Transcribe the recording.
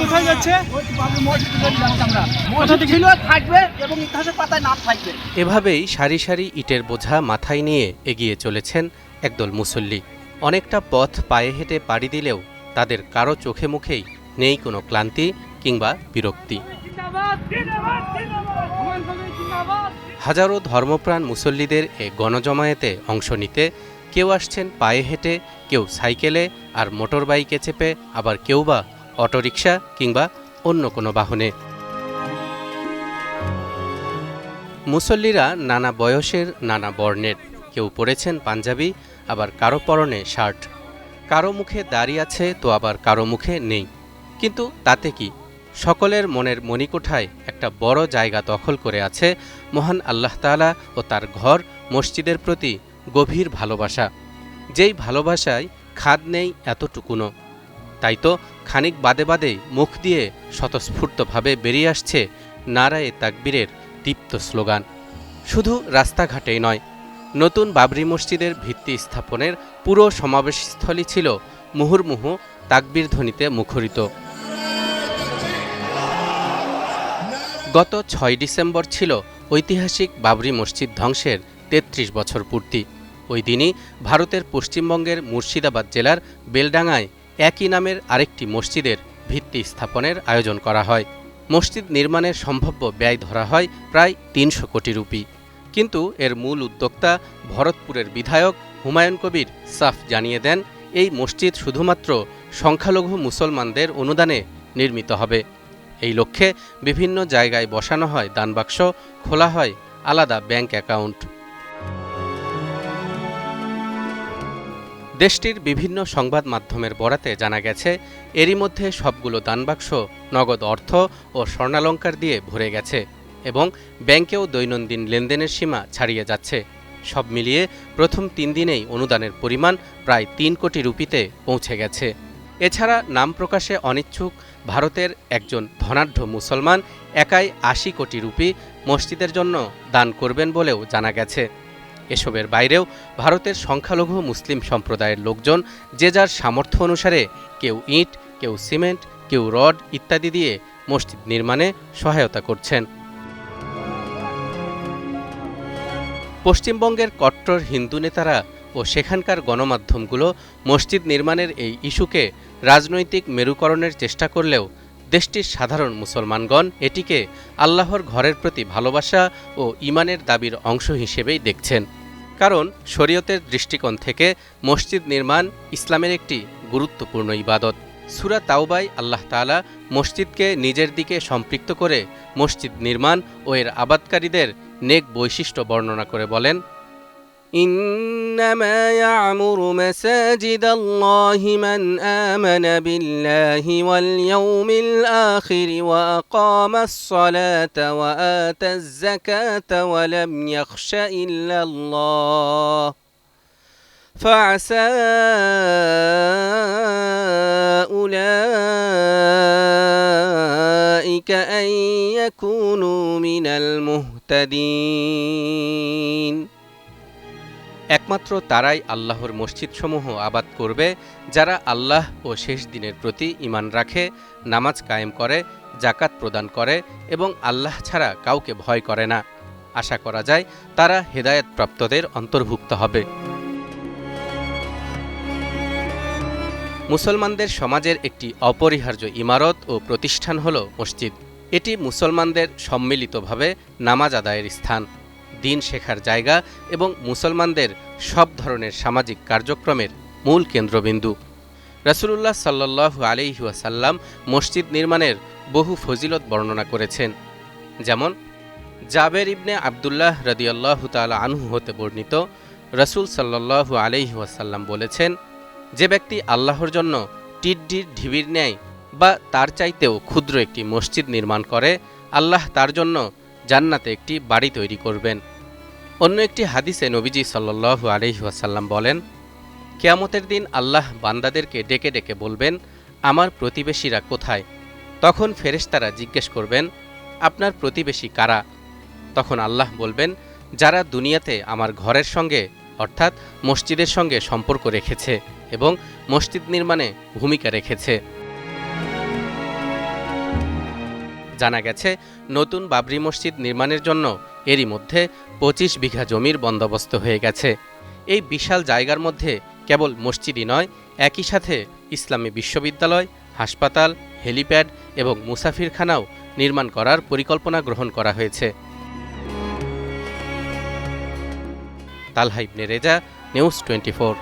কোথায় যাচ্ছে? এভাবেই সারি সারি ইটের বোঝা মাথায় নিয়ে এগিয়ে চলেছেন একদল মুসল্লি। অনেকটা পথ পায়ে হেঁটে পাড়ি দিলেও তাদের কারো চোখে মুখেই নেই কোনো ক্লান্তি কিংবা বিরক্তি। হাজারো ধর্মপ্রাণ মুসল্লিদের এ গণজমায়েতে অংশ নিতে কেউ আসছেন পায়ে হেঁটে, কেউ সাইকেলে আর মোটর বাইকে চেপে, আবার কেউ বা অটোরিকশা কিংবা অন্য কোনো বাহনে। মুসল্লিরা নানা বয়সের, নানা বর্ণের। কেউ পরেছেন পাঞ্জাবি, আবার কারো পরনে শার্ট। কারো মুখে দাড়ি আছে তো আবার কারো মুখে নেই। কিন্তু তাতে কি, সকলের মনের মণিকোঠায় একটা বড় জায়গা দখল করে আছে মহান আল্লাহ তাআলা ও তার ঘর মসজিদের প্রতি গভীর ভালোবাসা, যেই ভালোবাসায় খাদ নেই এতটুকুনো। তাই তো খানিক বাদে বাদে মুখ দিয়ে স্বতঃস্ফূর্তভাবে বেরিয়ে আসছে নারায়ে তাকবীরের দীপ্ত স্লোগান। শুধু রাস্তাঘাটেই নয়, নতুন বাবরি মসজিদের ভিত্তি স্থাপনের পুরো সমাবেশস্থলই ছিল মুহুর্মুহু তাকবীর ধ্বনিতে মুখরিত। গত ৬ ডিসেম্বর ছিল ঐতিহাসিক বাবরি মসজিদ ধ্বংসের ৩৩ বছর পূর্তি। ওই দিনই ভারতের পশ্চিমবঙ্গের মুর্শিদাবাদ জেলার বেলডাঙায় একই নামের আরেকটি মসজিদের ভিত্তি স্থাপনের আয়োজন করা হয়। মসজিদ নির্মাণের সম্ভাব্য ব্যয় ধরা হয় প্রায় ৩০০ কোটি রুপি। কিন্তু এর মূল উদ্যোক্তা ভরতপুরের বিধায়ক হুমায়ুন কবির সাফ জানিয়ে দেন, এই মসজিদ শুধুমাত্র সংখ্যালঘু মুসলমানদের অনুদানে নির্মিত হবে। এই লক্ষ্যে বিভিন্ন জায়গায় বসানো হয় দানবাক্স, খোলা হয় আলাদা ব্যাংক অ্যাকাউন্ট। দেশটির বিভিন্ন সংবাদ মাধ্যমের বরাতে জানা গেছে, এরই মধ্যে সবগুলো দানবাক্স নগদ অর্থ ও স্বর্ণালঙ্কার দিয়ে ভরে গেছে এবং ব্যাংকেও দৈনন্দিন লেনদেনের সীমা ছাড়িয়ে যাচ্ছে। সব মিলিয়ে প্রথম ৩ দিনেই অনুদানের পরিমাণ প্রায় ৩ কোটি রুপিতে পৌঁছে গেছে। এছাড়া নাম প্রকাশে অনিচ্ছুক ভারতের একজন ধনাঢ্য মুসলমান একাই ৮০ কোটি রুপি মসজিদের জন্য দান করবেন বলেও জানা গেছে। এসবের বাইরেও ভারতের সংখ্যালঘু মুসলিম সম্প্রদায়ের লোকজন যে যার সামর্থ্য অনুসারে কেউ ইট, কেউ সিমেন্ট, কেউ রড ইত্যাদি দিয়ে মসজিদ নির্মাণে সহায়তা করছেন। পশ্চিমবঙ্গের কট্টর হিন্দু নেতারা ও সেখানকার গণমাধ্যমগুলো মসজিদ নির্মাণের এই ইস্যুকে রাজনৈতিক মেরুকরণের চেষ্টা করলেও দেশটির সাধারণ মুসলমানগণ এটিকে আল্লাহর ঘরের প্রতি ভালোবাসা ও ঈমানের দাবির অংশ হিসেবেই দেখছেন। কারণ শরীয়তের দৃষ্টিকোণ থেকে মসজিদ নির্মাণ ইসলামের একটি গুরুত্বপূর্ণ ইবাদত। সূরা তাওবায় আল্লাহ তাআলা মসজিদকে নিজের দিকে সম্পৃক্ত করে মসজিদ নির্মাণ ও এর আবাদকারীদের নেক বৈশিষ্ট্য বর্ণনা করে বলেন, إنما يعمر مساجد الله من آمن بالله واليوم الآخر وأقام الصلاة وآتى الزكاة ولم يخش إلا الله فعسى أولئك أن يكونوا من المهتدين। একমাত্র তারাই আল্লাহর মসজিদসমূহ আবাদ করবে যারা আল্লাহ ও শেষ দিনের প্রতি ঈমান রাখে, নামাজ কায়েম করে, জাকাত প্রদান করে এবং আল্লাহ ছাড়া কাউকে ভয় করে না। আশা করা যায় তারা হেদায়েতপ্রাপ্তদের অন্তর্ভুক্ত হবে। মুসলমানদের সমাজের একটি অপরিহার্য ইমারত ও প্রতিষ্ঠান হল মসজিদ। এটি মুসলমানদের সম্মিলিতভাবে নামাজ আদায়ের স্থান, দিন শেখার জায়গা এবং মুসলমানদের সব ধরনের সামাজিক কার্যক্রমের মূল কেন্দ্রবিন্দু। রাসূলুল্লাহ সাল্লাল্লাহু আলাইহি ওয়াসাল্লাম মসজিদ নির্মাণের বহু ফজিলত বর্ণনা করেছেন। যেমন জাবের ইবনে আবদুল্লাহ রাদিয়াল্লাহু তাআলা আনহু হতে বর্ণিত, রাসূল সাল্লাল্লাহু আলাইহি ওয়াসাল্লাম বলেছেন, যে ব্যক্তি আল্লাহর জন্য টিড্ডির ঢিবির ন্যায় বা তার চাইতেও ক্ষুদ্র একটি মসজিদ নির্মাণ করে, আল্লাহ তার জন্য জান্নাতে একটি বাড়ি তৈরি করবেন। অন্য একটি হাদিসে নবীজি সাল্লাল্লাহু আলাইহি ওয়াসাল্লাম বলেন, কিয়ামতের দিন আল্লাহ বান্দাদেরকে ডেকে ডেকে বলবেন, আমার প্রতিবেশীরা কোথায়? তখন ফেরেশতারা জিজ্ঞেস করবেন, আপনার প্রতিবেশী কারা? তখন আল্লাহ বলবেন, যারা দুনিয়াতে আমার ঘরের সঙ্গে অর্থাৎ মসজিদের সঙ্গে সম্পর্ক রেখেছে এবং মসজিদ নির্মাণে ভূমিকা রেখেছে। জানা গেছে, নতুন বাবরি মসজিদ নির্মাণের জন্য এরই মধ্যে ২৫ বিঘা জমির বন্দোবস্ত হয়ে গেছে। এই বিশাল জায়গার মধ্যে কেবল মসজিদই নয়, একই সাথে ইসলামী বিশ্ববিদ্যালয়, হাসপাতাল, হেলিপ্যাড এবং মুসাফিরখানাও নির্মাণ করার পরিকল্পনা গ্রহণ করা হয়েছে। তালহা ইবনে রেজা, নিউজ 24।